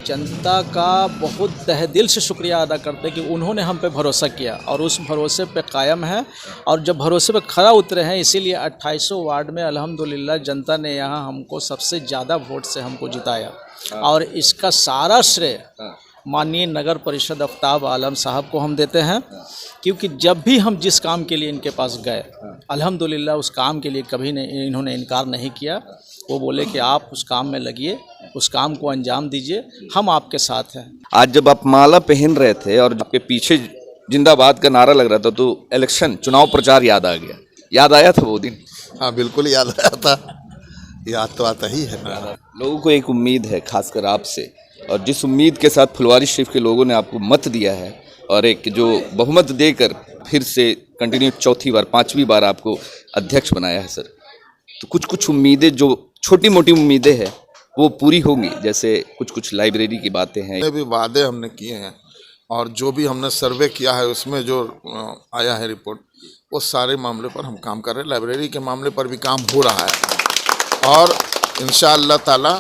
जनता का बहुत तहे दिल से शुक्रिया अदा करते हैं कि उन्होंने हम पे भरोसा किया और उस भरोसे पे कायम है और जब भरोसे पे खरा उतरे हैं, इसीलिए 2800 वार्ड में अल्हम्दुलिल्लाह जनता ने यहाँ हमको सबसे ज़्यादा वोट से हमको जिताया। और इसका सारा श्रेय माननीय नगर परिषद आफ्ताब आलम साहब को हम देते हैं, क्योंकि जब भी हम जिस काम के लिए इनके पास गए अल्हम्दुलिल्लाह उस काम के लिए कभी नहीं इन्होंने इनकार नहीं किया। वो बोले कि आप उस काम में लगिए, उस काम को अंजाम दीजिए, हम आपके साथ हैं। आज जब आप माला पहन रहे थे और आपके पीछे जिंदाबाद का नारा लग रहा था तो इलेक्शन चुनाव प्रचार याद आ गया, याद आया था वो दिन? हाँ बिल्कुल याद आया था, याद तो आता ही है। लोगों को एक उम्मीद है खासकर आपसे, और जिस उम्मीद के साथ फुलवारी शरीफ के लोगों ने आपको मत दिया है और एक जो बहुमत देकर फिर से कंटिन्यू चौथी बार पांचवी बार आपको अध्यक्ष बनाया है सर, तो कुछ उम्मीदें जो छोटी मोटी उम्मीदें हैं वो पूरी होंगी, जैसे कुछ लाइब्रेरी की बातें हैं। भी वादे हमने किए हैं और जो भी हमने सर्वे किया है उसमें जो आया है रिपोर्ट, वो सारे मामले पर हम काम कर रहे हैं। लाइब्रेरी के मामले पर भी काम हो रहा है और इंशाअल्लाह ताला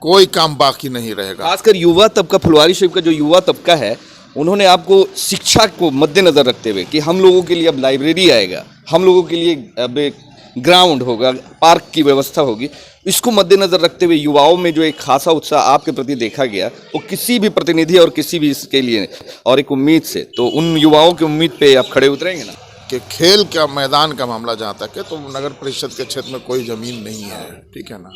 कोई काम बाकी नहीं रहेगा। खासकर युवा तबका, फुलवारी शरीफ का जो युवा तबका है, उन्होंने आपको शिक्षा को मद्देनजर रखते हुए कि हम लोगों के लिए अब लाइब्रेरी आएगा, हम लोगों के लिए अब एक ग्राउंड होगा, पार्क की व्यवस्था होगी, इसको मद्देनजर रखते हुए युवाओं में जो एक खासा उत्साह आपके प्रति देखा गया, वो किसी भी प्रतिनिधि और किसी भी इसके लिए और एक उम्मीद से, तो उन युवाओं की उम्मीद पे आप खड़े उतरेंगे ना? कि खेल का मैदान का मामला जहाँ तक है तो नगर परिषद के क्षेत्र में कोई ज़मीन नहीं है, ठीक है ना,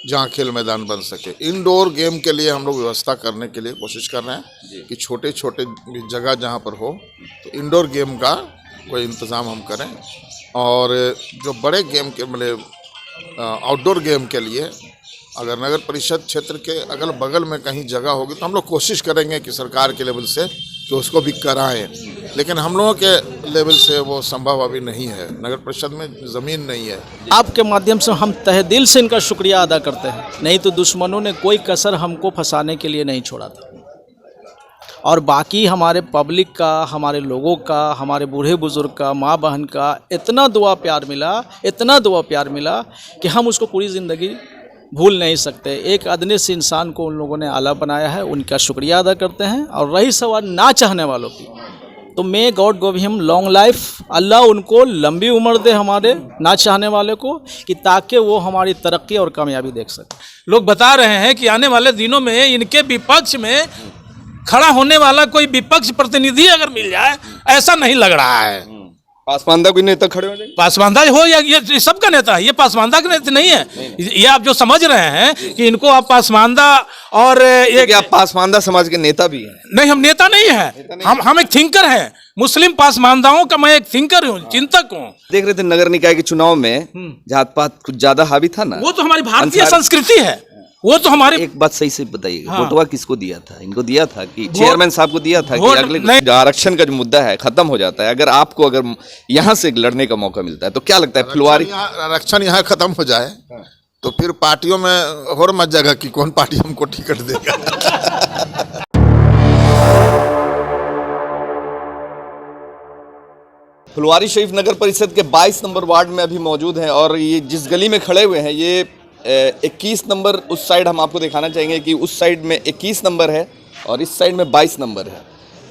जहाँ खेल मैदान बन सके। इंडोर गेम के लिए हम लोग व्यवस्था करने के लिए कोशिश कर रहे हैं कि छोटे छोटे जगह जहाँ पर हो तो इंडोर गेम का कोई इंतज़ाम हम करें, और जो बड़े गेम के मतलब आउटडोर गेम के लिए अगर नगर परिषद क्षेत्र के अगल बगल में कहीं जगह होगी तो हम लोग कोशिश करेंगे कि सरकार के लेवल से कि उसको भी कराएं, लेकिन हम लोगों के लेवल से वो संभव अभी नहीं है, नगर परिषद में ज़मीन नहीं है। आपके माध्यम से हम तहे दिल से इनका शुक्रिया अदा करते हैं, नहीं तो दुश्मनों ने कोई कसर हमको फंसाने के लिए नहीं छोड़ा था। और बाकी हमारे पब्लिक का, हमारे लोगों का, हमारे बूढ़े बुजुर्ग का, माँ बहन का इतना दुआ प्यार मिला, इतना दुआ प्यार मिला कि हम उसको पूरी ज़िंदगी भूल नहीं सकते। एक अदने से इंसान को उन लोगों ने आला बनाया है, उनका शुक्रिया अदा करते हैं। और रही सवाल ना चाहने वालों की, तो may God give him long life, Allah उनको लंबी उम्र दे हमारे ना चाहने वाले को, कि ताकि वो हमारी तरक्की और कामयाबी देख सके। लोग बता रहे हैं कि आने वाले दिनों में इनके विपक्ष में खड़ा होने वाला कोई विपक्ष प्रतिनिधि अगर मिल जाए, ऐसा नहीं लग रहा है। पासमानदा कोई नेता खड़े हो जाएंगे? पासमानदा हो या ये सबका नेता है, ये पासमानदा का नेता नहीं है। ये आप जो समझ रहे हैं कि इनको आप पासमानदा और एक आप पासमानदा समाज के नेता भी हैं? नहीं, हम नेता नहीं है, हम एक थिंकर हैं। मुस्लिम पासमानदाओं का मैं एक थिंकर हूँ, चिंतक हूँ। देख रहे थे नगर निकाय के चुनाव में जात पात कुछ ज्यादा हावी था ना? वो तो हमारी भारतीय संस्कृति है, वो तो हमारे। एक बात सही से बताइएगा, हाँ। वोटवा किसको दिया था? इनको दिया था कि चेयरमैन साहब को दिया था कि अगले जो आरक्षण का जो मुद्दा है खत्म हो जाता है, अगर आपको अगर यहाँ से लड़ने का मौका मिलता है तो क्या लगता है फुलवारी आरक्षण यहाँ खत्म हो जाए तो फिर पार्टियों में और मत जगह कि कौन पार्टी हमको टिकट देगा। फुलवारी शरीफ नगर परिषद के 22 नंबर वार्ड में अभी मौजूद हैं और ये जिस गली में खड़े हुए हैं ये 21 नंबर उस साइड हम आपको दिखाना चाहेंगे कि उस साइड में 21 नंबर है और इस साइड में 22 नंबर है,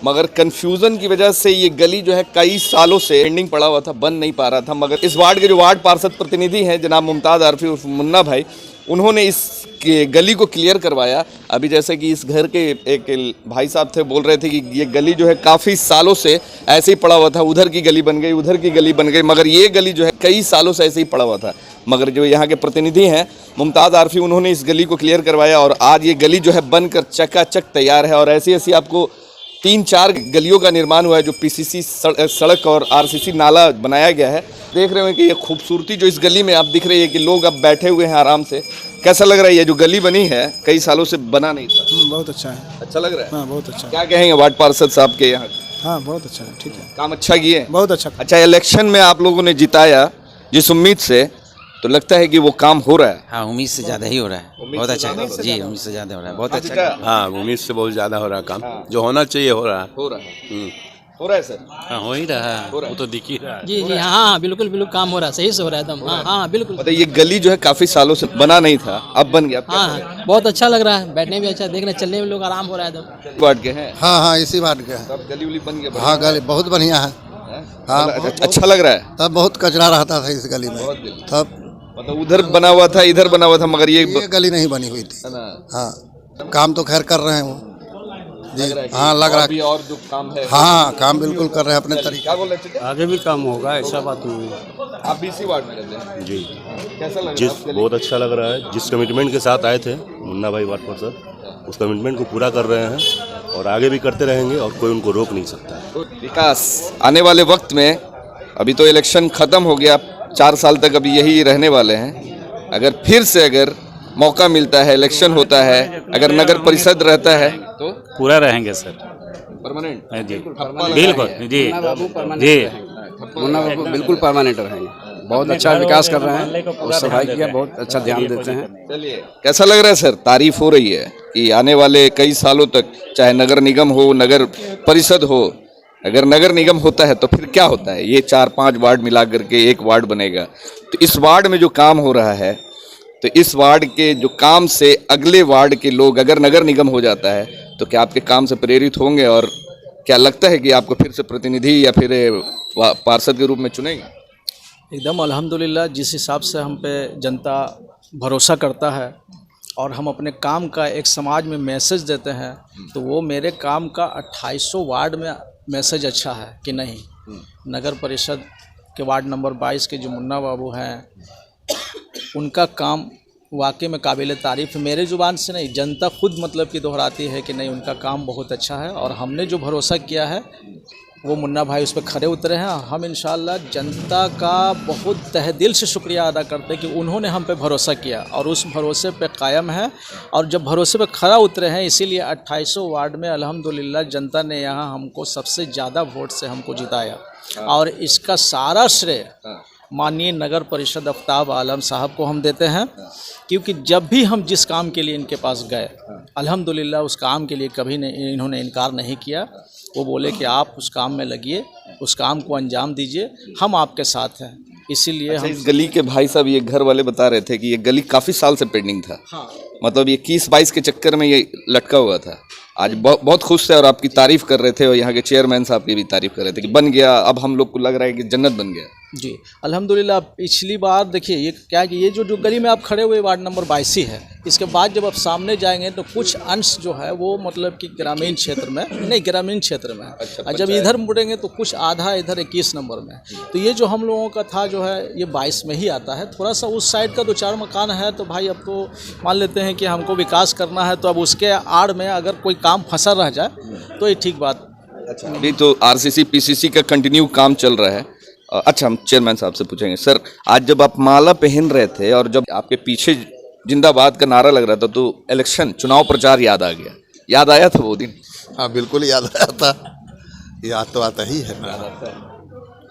मगर कन्फ्यूज़न की वजह से ये गली जो है कई सालों से पेंडिंग पड़ा हुआ था, बन नहीं पा रहा था। मगर इस वार्ड के जो वार्ड पार्षद प्रतिनिधि हैं जनाब मुमताज़ आरफी उर्फ मुन्ना भाई, उन्होंने इस गली को क्लियर करवाया। अभी जैसे कि इस घर के एक भाई साहब थे, बोल रहे थे कि ये गली जो है काफ़ी सालों से ऐसे ही पड़ा हुआ था, उधर की गली बन गई, उधर की गली बन गई, मगर ये गली जो है कई सालों से ऐसे ही पड़ा हुआ था। मगर जो यहाँ के प्रतिनिधि हैं मुमताज़ आरफी, उन्होंने इस गली को क्लियर करवाया और आज ये गली जो है बनकर चकाचक तैयार है। और ऐसी ऐसी आपको 3-4 गलियों का निर्माण हुआ है, जो पीसीसी सड़क और आरसीसी नाला बनाया गया है। देख रहे हैं कि ये खूबसूरती जो इस गली में आप दिख रही है कि लोग अब बैठे हुए हैं आराम से। कैसा लग रहा है ये जो गली बनी है, कई सालों से बना नहीं था? बहुत अच्छा है। अच्छा लग रहा है? हाँ बहुत अच्छा। क्या कहेंगे वार्ड पार्षद साहब के यहाँ? हाँ बहुत अच्छा है, ठीक है, काम अच्छा किए, बहुत अच्छा। अच्छा, इलेक्शन में आप लोगों ने जिताया जिस उम्मीद से, तो लगता है कि वो काम हो रहा है? हाँ, उम्मीद से ज़्यादा ही हो रहा है, बहुत अच्छा है जी, उम्मीद से ज़्यादा हो रहा है, बहुत अच्छा। हाँ, उम्मीद से बहुत ज़्यादा हो रहा है काम, जो होना चाहिए हो रहा है। हो रहा है सर? हाँ, हो ही रहा है, वो तो दिख ही रहा है। जी जी हाँ बिल्कुल बिल्कुल काम हो रहा है, सही से हो रहा है एकदम। हाँ हाँ बिल्कुल। मतलब ये गली जो है काफी सालों से बना नहीं था, अब बन गया। हाँ हाँ बहुत अच्छा लग रहा है, बैठने भी अच्छा, देखने चलने में लोग आराम हो रहा है एकदम। वार्ड के हैं? हाँ हाँ इसी बात का है। अब गली उली बन गया? हाँ गली बहुत बढ़िया है। हाँ मतलब अच्छा लग रहा है? तब बहुत कचरा रहता था इस गली में, तब मतलब उधर बना हुआ था, इधर बना हुआ था, मगर ये गली नहीं बनी हुई थी। हाँ काम तो खैर कर रहे हैं वो जी। हाँ लग रहा है और जो काम है। हाँ काम बिल्कुल कर रहे हैं अपने तरीके। क्या बोल रहे थे? आगे भी काम होगा, ऐसा बात नहीं है। आप भी इसी वार्ड में रहते हैं? जी। कैसा लग रहा है? बहुत अच्छा लग रहा है। जिस कमिटमेंट के साथ आए थे मुन्ना भाई वार्ड पार्षद, उस कमिटमेंट को पूरा कर रहे हैं और आगे भी करते रहेंगे और कोई उनको रोक नहीं सकता है। विकास आने वाले वक्त में, अभी तो इलेक्शन खत्म हो गया, 4 साल तक अभी यही रहने वाले हैं। अगर फिर से अगर मौका मिलता है, इलेक्शन होता है, अगर नगर परिषद रहता है तो पूरा रहेंगे सर, परमानेंट? जी बिल्कुल जी जी। मुन्ना बाबू बिल्कुल परमानेंट रहेंगे, बहुत अच्छा विकास कर रहे हैं और सफाई किया, बहुत अच्छा ध्यान देते हैं। चलिए, कैसा लग रहा है सर? तारीफ हो रही है कि आने वाले कई सालों तक, चाहे नगर निगम हो, नगर परिषद हो, अगर नगर निगम होता है तो फिर क्या होता है, ये 4-5 वार्ड मिला करके एक वार्ड बनेगा। तो इस वार्ड में जो काम हो रहा है, तो इस वार्ड के जो काम से अगले वार्ड के लोग, अगर नगर निगम हो जाता है तो क्या आपके काम से प्रेरित होंगे और क्या लगता है कि आपको फिर से प्रतिनिधि या फिर पार्षद के रूप में चुनेंगे? एकदम अल्हम्दुलिल्लाह, जिस हिसाब से हम पे जनता भरोसा करता है और हम अपने काम का एक समाज में मैसेज देते हैं, तो वो मेरे काम का 2800 वार्ड में मैसेज अच्छा है कि नहीं। नगर परिषद के वार्ड नंबर 22 के जो मुन्ना बाबू हैं, उनका काम वाकई में काबिल तारीफ़। मेरे ज़ुबान से नहीं, जनता खुद मतलब कि दोहराती है कि नहीं, उनका काम बहुत अच्छा है। और हमने जो भरोसा किया है वो मुन्ना भाई उस पर खरे उतरे हैं। हम इंशाअल्लाह जनता का बहुत तहे दिल से शुक्रिया अदा करते हैं कि उन्होंने हम पे भरोसा किया और उस भरोसे पे कायम है। और जब भरोसे पे खरा उतरे हैं, इसीलिए 2800 वार्ड में अल्हम्दुलिल्लाह जनता ने यहाँ हमको सबसे ज़्यादा वोट से हमको जिताया। और इसका सारा श्रेय माननीय नगर परिषद आफ्ताब आलम साहब को हम देते हैं, क्योंकि जब भी हम जिस काम के लिए इनके पास गए, अल्हम्दुलिल्लाह उस काम के लिए कभी नहीं इन्होंने इनकार नहीं किया। वो बोले कि आप उस काम में लगिए, उस काम को अंजाम दीजिए, हम आपके साथ हैं। इसीलिए हम इस गली के भाई साहब, ये घर वाले बता रहे थे कि ये गली काफ़ी साल से पेंडिंग था। हाँ। मतलब ये 21-22 के चक्कर में ये लटका हुआ था। आज बहुत खुश थे और आपकी तारीफ कर रहे थे और यहाँ के चेयरमैन साहब की भी तारीफ कर रहे थे कि बन गया, अब हम लोग को लग रहा है कि जन्नत बन गया। जी अल्हम्दुलिल्लाह। पिछली बार देखिए, ये क्या है कि ये जो गली में आप खड़े हुए वार्ड नंबर 22 ही है। इसके बाद जब आप सामने जाएंगे तो कुछ अंश जो है वो मतलब कि ग्रामीण क्षेत्र में नहीं, ग्रामीण क्षेत्र में है। और जब इधर मुड़ेंगे तो कुछ आधा इधर 21 नंबर में। तो ये जो हम लोगों का था जो है, ये 22 में ही आता है। थोड़ा सा उस साइड का 2-4 मकान है, तो भाई अब तो मान लेते हैं कि हमको विकास करना है, तो अब उसके आड़ में अगर कोई काम फंसा रह जाए तो ये ठीक बात। अच्छा, अभी तो आरसीसी पीसीसी का कंटिन्यू काम चल रहा है। अच्छा, हम चेयरमैन साहब से पूछेंगे। सर, आज जब आप माला पहन रहे थे और जब आपके पीछे जिंदाबाद का नारा लग रहा था, तो इलेक्शन चुनाव प्रचार याद आ गया? याद आया था वो दिन? हाँ बिल्कुल याद आया था, याद तो आता ही है।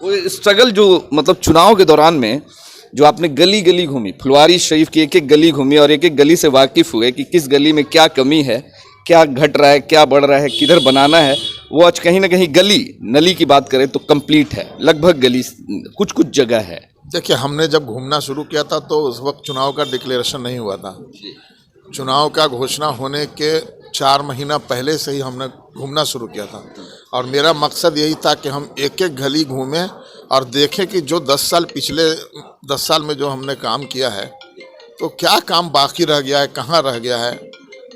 वो स्ट्रगल जो मतलब चुनाव के दौरान में जो आपने गली गली घूमी, फुलवारी शरीफ की एक एक गली घूमी और एक एक गली से वाकिफ़ हुए कि किस गली में क्या कमी है, क्या घट रहा है, क्या बढ़ रहा है, किधर बनाना है, वो आज कहीं ना कहीं गली नली की बात करें तो कंप्लीट है। लगभग गली कुछ कुछ जगह है। देखिए, हमने जब घूमना शुरू किया था तो उस वक्त चुनाव का डिक्लेरेशन नहीं हुआ था। चुनाव का घोषणा होने के 4 महीना पहले से ही हमने घूमना शुरू किया था। और मेरा मकसद यही था कि हम एक एक गली घूमें और देखें कि जो 10 साल पिछले 10 साल में जो हमने काम किया है, तो क्या काम बाकी रह गया है, कहाँ रह गया है।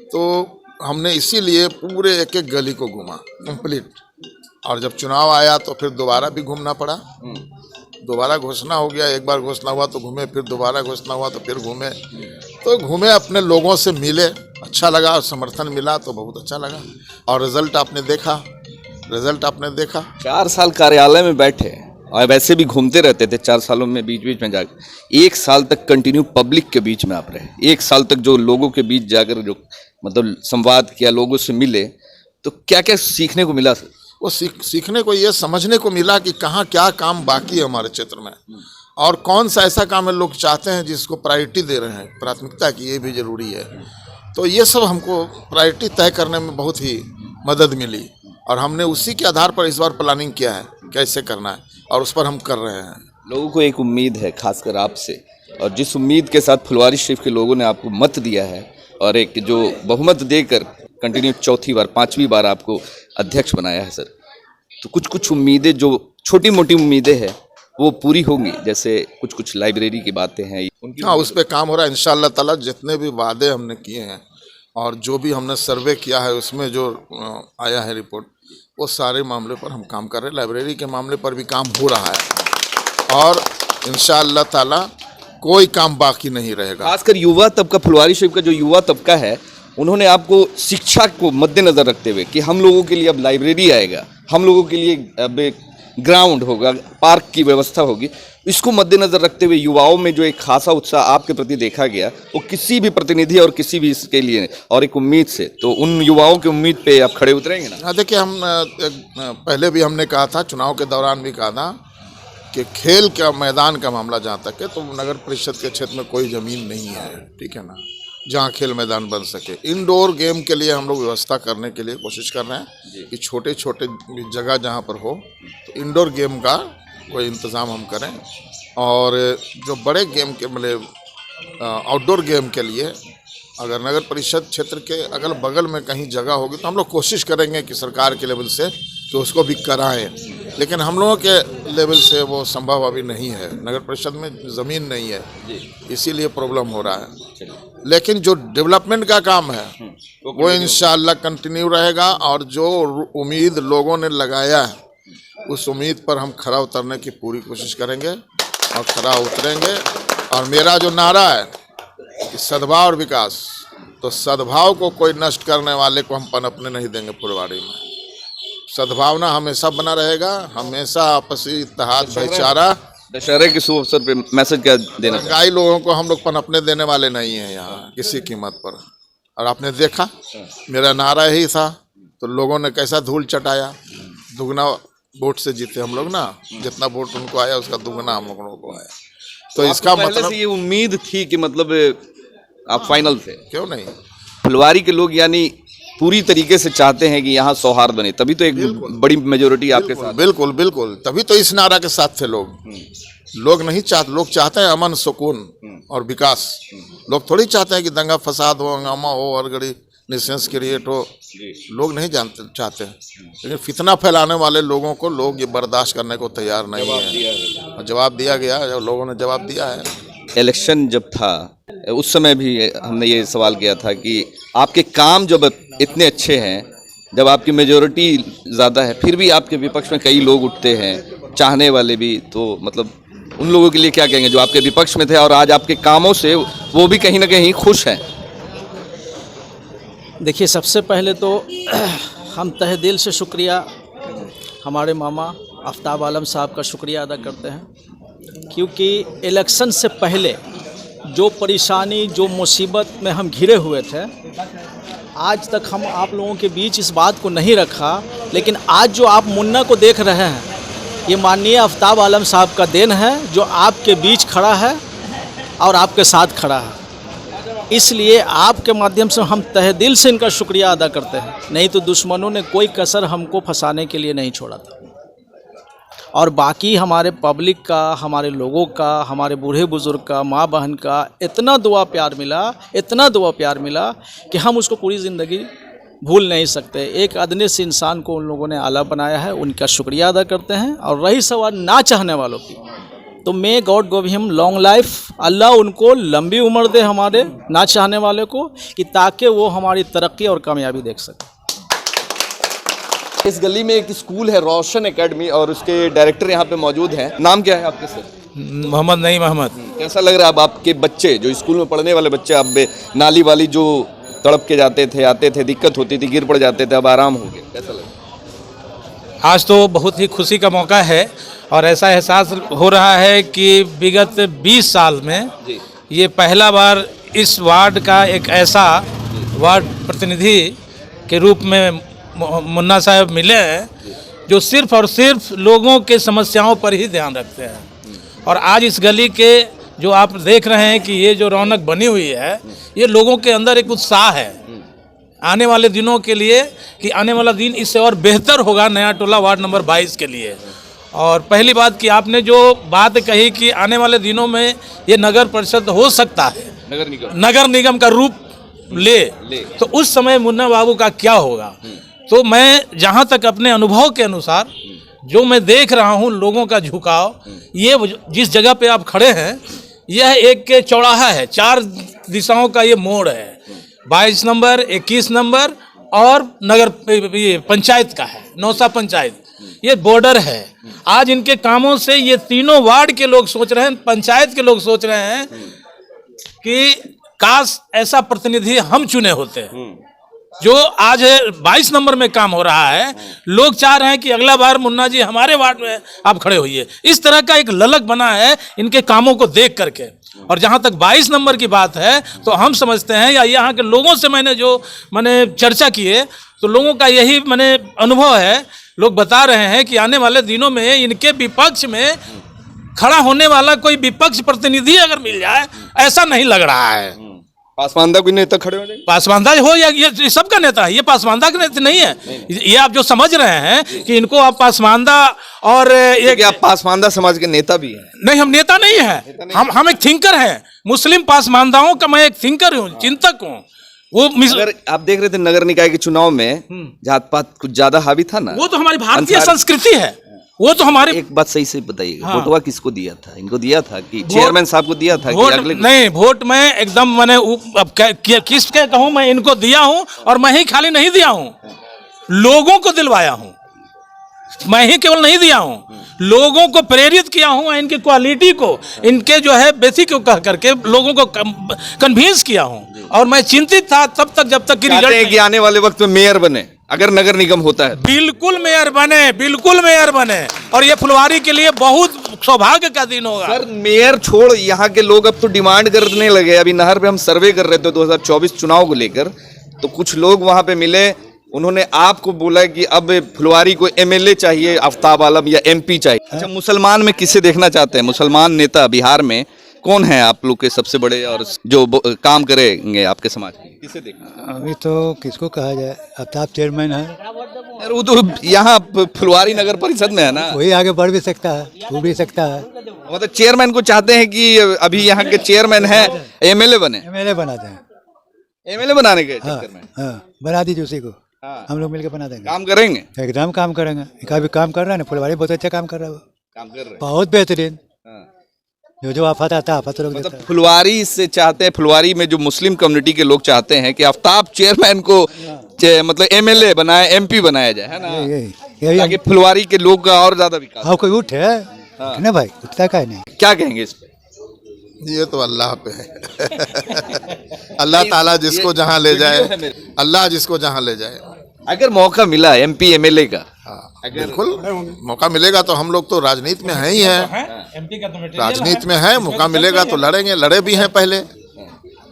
तो हमने इसीलिए पूरे एक एक गली को घूमा कंप्लीट। और जब चुनाव आया तो फिर दोबारा भी घूमना पड़ा। दोबारा घोषणा हो गया, एक बार घोषणा हुआ तो घूमे, फिर दोबारा घोषणा हुआ तो फिर घूमे। तो घूमे, अपने लोगों से मिले, अच्छा लगा और समर्थन मिला तो बहुत अच्छा लगा। और रिजल्ट आपने देखा। 4 साल कार्यालय में बैठे और वैसे भी घूमते रहते थे 4 सालों में, बीच बीच में जाकर 1 साल तक कंटिन्यू पब्लिक के बीच में आप रहे। 1 साल तक जो लोगों के बीच जाकर जो मतलब संवाद किया, लोगों से मिले, तो क्या क्या सीखने को मिला? वो सीखने को, ये समझने को मिला कि कहाँ क्या काम बाकी है हमारे क्षेत्र में और कौन सा ऐसा काम है लोग चाहते हैं जिसको प्रायोरिटी दे रहे हैं, प्राथमिकता की, ये भी ज़रूरी है। तो ये सब हमको प्रायोरिटी तय करने में बहुत ही मदद मिली और हमने उसी के आधार पर इस बार प्लानिंग किया है कैसे करना है, और उस पर हम कर रहे हैं। लोगों को एक उम्मीद है खासकर आपसे, और जिस उम्मीद के साथ फुलवारी शरीफ के लोगों ने आपको मत दिया है और एक जो बहुमत देकर कंटिन्यू चौथी बार 5वीं बार आपको अध्यक्ष बनाया है सर, तो कुछ कुछ उम्मीदें जो छोटी मोटी उम्मीदें हैं वो पूरी होंगी, जैसे कुछ कुछ लाइब्रेरी की बातें हैं उनकी। हाँ, उस पर काम हो रहा है इंशाअल्लाह ताला। जितने भी वादे हमने किए हैं और जो भी हमने सर्वे किया है उसमें जो आया है रिपोर्ट, वो सारे मामले पर हम काम कर रहे हैं। लाइब्रेरी के मामले पर भी काम हो रहा है और इंशाअल्लाह ताला कोई काम बाकी नहीं रहेगा। खासकर युवा तबका, फुलवारी शरीफ का जो युवा तबका है, उन्होंने आपको शिक्षा को मद्देनजर रखते हुए कि हम लोगों के लिए अब लाइब्रेरी आएगा, हम लोगों के लिए अब एक ग्राउंड होगा, पार्क की व्यवस्था होगी, इसको मद्देनजर रखते हुए युवाओं में जो एक खासा उत्साह आपके प्रति देखा गया, वो किसी भी प्रतिनिधि और किसी भी इसके लिए और एक उम्मीद से, तो उन युवाओं की उम्मीद पे आप खड़े उतरेंगे ना? देखिए, हम पहले भी हमने कहा था, चुनाव के दौरान भी कहा था कि खेल का मैदान का मामला जहाँ तक है तो नगर परिषद के क्षेत्र में कोई ज़मीन नहीं है, ठीक है ना, जहाँ खेल मैदान बन सके। इंडोर गेम के लिए हम लोग व्यवस्था करने के लिए कोशिश कर रहे हैं कि छोटे छोटे जगह जहाँ पर हो तो इंडोर गेम का कोई इंतज़ाम हम करें, और जो बड़े गेम के मतलब आउटडोर गेम के लिए अगर नगर परिषद क्षेत्र के अगल बगल में कहीं जगह होगी तो हम लोग कोशिश करेंगे कि सरकार के लेवल से कि उसको भी कराएं, लेकिन हम लोगों के लेवल से वो संभव अभी नहीं है। नगर परिषद में ज़मीन नहीं है, इसीलिए प्रॉब्लम हो रहा है। लेकिन जो डेवलपमेंट का काम है वो इंशाअल्लाह कंटिन्यू रहेगा, और जो उम्मीद लोगों ने लगाया है उस उम्मीद पर हम खरा उतरने की पूरी कोशिश करेंगे और खरा उतरेंगे। और मेरा जो नारा है कि सद्भाव और विकास, तो सद्भाव को कोई नष्ट करने वाले को हम पनपने नहीं देंगे। फुलवारी में सद्भावना हमेशा बना रहेगा, हमेशा आपसी इत्तेहाद भाईचारा। दशहरे के शुभ अवसर पे मैसेज क्या देना? महंगाई लोगों को हम लोग पनपने देने वाले नहीं हैं यहाँ किसी कीमत पर। और आपने देखा मेरा नारा यही था, तो लोगों ने कैसा धूल चटाया। दुगना वोट से जीते हम लोग ना, जितना वोट उनको आया उसका दुगना हम लोगों को आया। तो इसका मतलब ये उम्मीद थी कि मतलब आप फाइनल थे, क्यों नहीं? फुलवारी के लोग यानी पूरी तरीके से चाहते हैं कि यहाँ सौहार्द बने, तभी तो एक बड़ी मेजोरिटी आपके साथ। बिल्कुल बिल्कुल, तभी तो इस नारा के साथ थे लोग नहीं चाहते, लोग चाहते हैं अमन सुकून और विकास। लोग थोड़ी चाहते हैं कि दंगा फसाद हो, हंगामा हो और गड़ी निसेंस क्रिएट हो, लोग नहीं चाहते। लेकिन फितना फैलाने वाले लोगों को लोग ये बर्दाश्त करने को तैयार नहीं है। जवाब दिया गया, जब लोगों ने जवाब दिया है। इलेक्शन जब था उस समय भी हमने ये सवाल किया था कि आपके काम जब इतने अच्छे हैं, जब आपकी मेजोरिटी ज़्यादा है, फिर भी आपके विपक्ष में कई लोग उठते हैं, चाहने वाले भी, तो मतलब उन लोगों के लिए क्या कहेंगे जो आपके विपक्ष में थे और आज आपके कामों से वो भी कहीं ना कहीं खुश हैं? देखिए, सबसे पहले तो हम तहे दिल से शुक्रिया हमारे मामा आफ्ताब आलम साहब का शुक्रिया अदा करते हैं, क्योंकि इलेक्शन से पहले जो परेशानी, जो मुसीबत में हम घिरे हुए थे, आज तक हम आप लोगों के बीच इस बात को नहीं रखा। लेकिन आज जो आप मुन्ना को देख रहे हैं, ये माननीय आफ्ताब आलम साहब का देन है, जो आपके बीच खड़ा है और आपके साथ खड़ा है। इसलिए आपके माध्यम से हम तहे दिल से इनका शुक्रिया अदा करते हैं। नहीं तो दुश्मनों ने कोई कसर हमको फंसाने के लिए नहीं छोड़ा था। और बाकी हमारे पब्लिक का, हमारे लोगों का, हमारे बूढ़े बुजुर्ग का, माँ बहन का इतना दुआ प्यार मिला, इतना दुआ प्यार मिला कि हम उसको पूरी ज़िंदगी भूल नहीं सकते। एक अदने से इंसान को उन लोगों ने आला बनाया है, उनका शुक्रिया अदा करते हैं। और रही सवाल ना चाहने वालों की, तो may God give him long life, Allah उनको लंबी उम्र दे हमारे ना चाहने वाले को, कि ताकि वो हमारी तरक्की और कामयाबी देख सके। इस गली में एक स्कूल है, रोशन एकेडमी, और उसके डायरेक्टर यहाँ पे मौजूद हैं। नाम क्या है आपके सर? मोहम्मद नईम अहमद। कैसा लग रहा है अब आपके बच्चे, जो स्कूल में पढ़ने वाले बच्चे, अब नाली वाली जो तड़प के जाते थे, आते थे, दिक्कत होती थी, गिर पड़ जाते थे, अब आराम हो गया, कैसा लग रहा है? आज तो बहुत ही खुशी का मौका है और ऐसा एहसास हो रहा है कि विगत 20 साल में ये पहला बार इस वार्ड का एक ऐसा वार्ड प्रतिनिधि के रूप में मुन्ना साहब मिले हैं, जो सिर्फ और सिर्फ लोगों के समस्याओं पर ही ध्यान रखते हैं। और आज इस गली के जो आप देख रहे हैं कि ये जो रौनक बनी हुई है, ये लोगों के अंदर एक उत्साह है, आने वाले दिनों के लिए कि आने वाला दिन इससे और बेहतर होगा नया टोला वार्ड नंबर 22 के लिए। और पहली बात कि आपने जो बात कही कि आने वाले दिनों में ये नगर परिषद हो सकता है, नगर निगम का रूप ले तो उस समय मुन्ना बाबू का क्या होगा। तो मैं जहाँ तक अपने अनुभव के अनुसार जो मैं देख रहा हूँ लोगों का झुकाव, ये जिस जगह पे आप खड़े हैं यह एक चौराहा है, 4 दिशाओं का ये मोड़ है, 22 नंबर, 21 नंबर और नगर पंचायत का है, नौसा पंचायत, ये बॉर्डर है। आज इनके कामों से ये तीनों वार्ड के लोग सोच रहे हैं, पंचायत के लोग सोच रहे हैं कि काश ऐसा प्रतिनिधि हम चुने होते। जो आज 22 नंबर में काम हो रहा है, लोग चाह रहे हैं कि अगला बार मुन्ना जी हमारे वार्ड में आप खड़े होइए। इस तरह का एक ललक बना है इनके कामों को देख करके। और जहां तक 22 नंबर की बात है तो हम समझते हैं या यहाँ के लोगों से मैंने चर्चा की है तो लोगों का यही अनुभव है, लोग बता रहे हैं कि आने वाले दिनों में इनके विपक्ष में खड़ा होने वाला कोई विपक्ष प्रतिनिधि अगर मिल जाए, ऐसा नहीं लग रहा है। पासमानदा कोई नेता खड़े हो जाएंगे, पासमानदा हो या ये सबका नेता है, ये पासमानदा का नेता नहीं है। ये आप जो समझ रहे हैं कि इनको आप पासमानदा और ये आप पासमानदा समाज के नेता भी हैं। नहीं, हम नेता नहीं है, हम एक थिंकर हैं। मुस्लिम पासमानदाओं का मैं एक थिंकर हूँ, चिंतक हूँ। वो अगर आप देख रहे थे नगर निकाय के चुनाव में जात पात कुछ ज्यादा हावी था ना, वो तो हमारी भारतीय संस्कृति है, वो तो हमारी। एक बात सही से बताइएगा, वोटवा किसको दिया था? इनको दिया था कि चेयरमैन साहब को दिया था? वोट कि अगले नहीं, वोट मैं एकदम अब किसके कहूँ, मैं इनको दिया हूँ और मैं ही खाली नहीं दिया हूँ, लोगों को दिलवाया हूँ। मैं ही केवल नहीं दिया हूँ, लोगों को प्रेरित किया हूँ, इनकी क्वालिटी को, इनके जो है बेसिक को कह करके लोगों को कन्विंस किया हूँ। और मैं चिंतित था तब तक जब तक कि रिजल्ट आने वाले वक्त में मेयर बने, अगर नगर निगम होता है। बिल्कुल मेयर बने, बिल्कुल मेयर बने, और ये फुलवारी के लिए बहुत सौभाग्य का दिन होगा। सर मेयर छोड़, यहाँ के लोग अब तो डिमांड करने लगे। अभी नहर पे हम सर्वे कर रहे थे 2024 चुनाव को लेकर, तो कुछ लोग वहाँ पे मिले, उन्होंने आपको बोला कि अब फुलवारी को एमएलए चाहिए आफ्ताब आलम या एमपी चाहिए। अच्छा, मुसलमान में किसे देखना चाहते हैं? मुसलमान नेता बिहार में कौन है आप लोग के सबसे बड़े और जो काम करेंगे आपके समाज के, किसे देखना? अभी तो किसको कहा जाए, आफ्ताब चेयरमैन है, यार वो तो यहाँ फुलवारी नगर परिषद में है ना, वही आगे बढ़ भी सकता है, हो भी सकता है। मतलब चेयरमैन को चाहते हैं कि अभी यहाँ के चेयरमैन है एमएलए बने, एमएलए बना दें, एमएलए बनाने के चक्कर में। हाँ, बना दीजिए उसी को, हम लोग मिलकर बना देंगे। काम करेंगे, एकदम काम करेंगे। एक काम कर रहा है ना, फुलवारी बहुत अच्छा काम कर रहा है, काम कर रहे हैं, बहुत बेहतरीन। जो आफत आता है आफत रोक देता है। फुलवारी से चाहते हैं, फुलवारी में जो मुस्लिम कम्युनिटी के लोग चाहते हैं कि आफ्ताब चेयरमैन को मतलब एमएलए बनाए, एमपी बनाया जाए, है ना, ताकि फुलवारी के लोग का और ज्यादा विकास। हाँ, कोई उठे ना भाई, उठता का नहीं। क्या कहेंगे इस पे? ये तो अल्लाह पे है। अल्लाह ताला जिसको जहाँ ले जाए, अल्लाह जिसको जहाँ ले जाए। अगर मौका मिला एमपी एमएलए का, बिल्कुल मौका मिलेगा तो हम लोग तो राजनीति में हैं ही हैं, राजनीति में है, मौका मिलेगा तो लड़ेंगे, लड़े भी हैं पहले।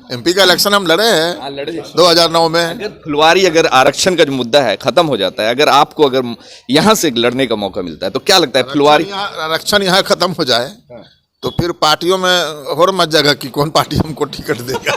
एमपी का इलेक्शन हम लड़े हैं 2009 में। अगर फुलवारी अगर आरक्षण का जो मुद्दा है खत्म हो जाता है, अगर आपको अगर यहाँ से लड़ने का मौका मिलता है तो क्या लगता है फुलवारी आरक्षण यहाँ खत्म हो जाए तो फिर पार्टियों में और मत जगह कि कौन पार्टी हमको टिकट देगा।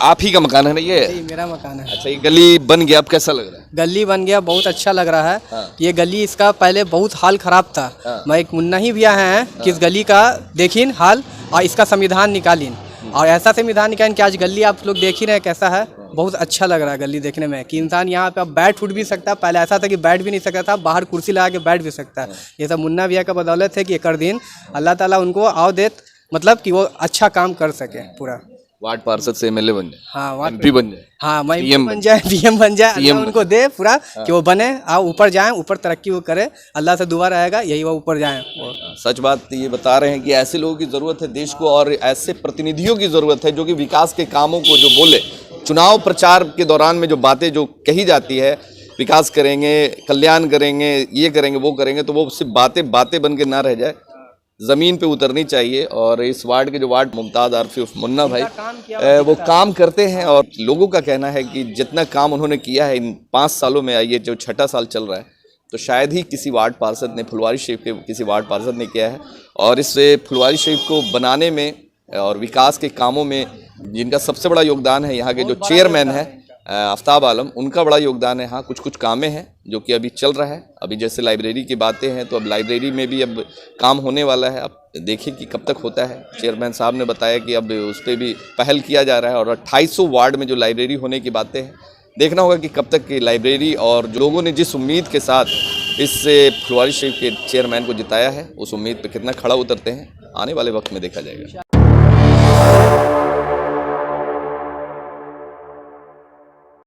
आप ही का मकान है ना ये? मेरा मकान है। अच्छा, ये गली बन गया, अब कैसा लग रहा है? गली बन गया, बहुत अच्छा लग रहा है। ये गली इसका पहले बहुत हाल खराब था। मैं एक मुन्ना ही भैया हैं कि इस गली का देखिन हाल और इसका संविधान निकालिन, और ऐसा संविधान निकालिन कि आज गली आप लोग देख ही रहे हैं कैसा है। बहुत अच्छा लग रहा है गली देखने में कि इंसान यहाँ पे अब बैठ उठ भी सकता है। पहले ऐसा था कि बैठ भी नहीं सकता था, बाहर कुर्सी लगा के बैठ भी सकता है। ये सब मुन्ना भैया का बदौलत है कि एक दिन अल्लाह ताला उनको आओ देत, मतलब कि वो अच्छा काम कर सके पूरा। वार्ड पार्षद से एमएलए बन जाए, हाँ, एमपी बन जाए, हाँ, मैं पीएम बन जाए, पीएम बन जाए, अल्लाह उनको दे पूरा कि वो बने, आओ ऊपर जाएं, ऊपर तरक्की वो करे, अल्लाह से दुआ रहेगा, यही वो ऊपर जाएं। सच बात ये बता रहे हैं कि ऐसे लोगों की ज़रूरत है देश को, और ऐसे प्रतिनिधियों की ज़रूरत है जो कि विकास के कामों को जो बोले। चुनाव प्रचार के दौरान में जो बातें जो कही जाती है, विकास करेंगे, कल्याण करेंगे, ये करेंगे, वो करेंगे, तो वो सिर्फ बातें बन के ना रह जाए, ज़मीन पे उतरनी चाहिए। और इस वार्ड के जो वार्ड मुमताज़ आरफी मुन्ना भाई वो काम करते हैं, और लोगों का कहना है कि जितना काम उन्होंने किया है इन 5 सालों में, ये जो 6ठा साल चल रहा है, तो शायद ही किसी वार्ड पार्षद ने, फुलवारी शरीफ के किसी वार्ड पार्षद ने किया है। और इससे फुलवारी शरीफ को बनाने में और विकास के कामों में जिनका सबसे बड़ा योगदान है यहाँ के जो चेयरमैन है आफ्ताब आलम, उनका बड़ा योगदान है। हाँ, कुछ कुछ कामें हैं जो कि अभी चल रहा है। अभी जैसे लाइब्रेरी की बातें हैं, तो अब लाइब्रेरी में भी अब काम होने वाला है। अब देखिए कि कब तक होता है। चेयरमैन साहब ने बताया कि अब उस पर भी पहल किया जा रहा है। और 2800 वार्ड में जो लाइब्रेरी होने की बातें हैं, देखना होगा कि कब तक की लाइब्रेरी, और लोगों ने जिस उम्मीद के साथ इस फुलवारी शरीफ के चेयरमैन को जिताया है, उस उम्मीद पर कितना खड़ा उतरते हैं, आने वाले वक्त में देखा जाएगा।